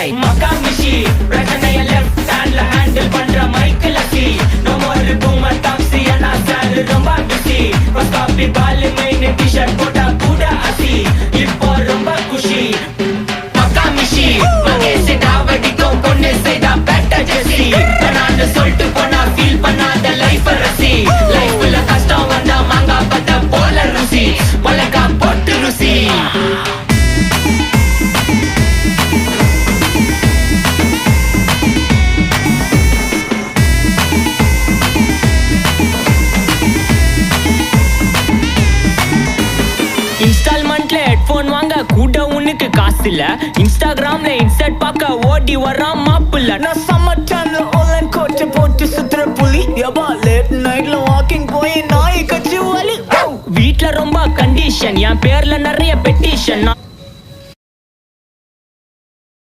right மகாமிஷி பிரச்சனைய left ஹேண்ட்ல handle பண்ற மைக்கேல் அசி நோ மோர் பூமர் டாக்ஸி அண்ணா சார் ரொம்ப பிஸி ஃபர்ஸ்ட் காப்பி பால் மெயின் டி-ஷர்ட் போட்டா கூட அசி இப்போ ரொம்ப குஷி மகாமிஷி மகேஷ் டாவடிக்கும் பொண்ணு செய்தா பெட்டர் ஜெசி நான் சொல்லிட்டு போனா ஃபீல் பண்ணாத லைஃப் ரசி லைஃப்ல கஷ்டம் வந்தா மாங்கா பத்த போல ருசி மொளகா போட்டு ருசி இன்ஸ்டால்மெண்ட்ல ஹெட்போன் வாங்க கூட உனக்கு காசு இல்ல இன்ஸ்டாகிராம்ல இன்ஸ்டன்ட் பார்க்க ஓடி வரான் மாப்பிள்ள நான் சம்மர் டைம்ல ஆன்லைன் கோச்சை போட்டு சுத்துற புலி எபா லேட் நைட்ல வாக்கிங் போய் நாய் கட்சி வலி வீட்ல ரொம்ப கண்டிஷன் என் பேர்ல நிறைய பெட்டிஷன்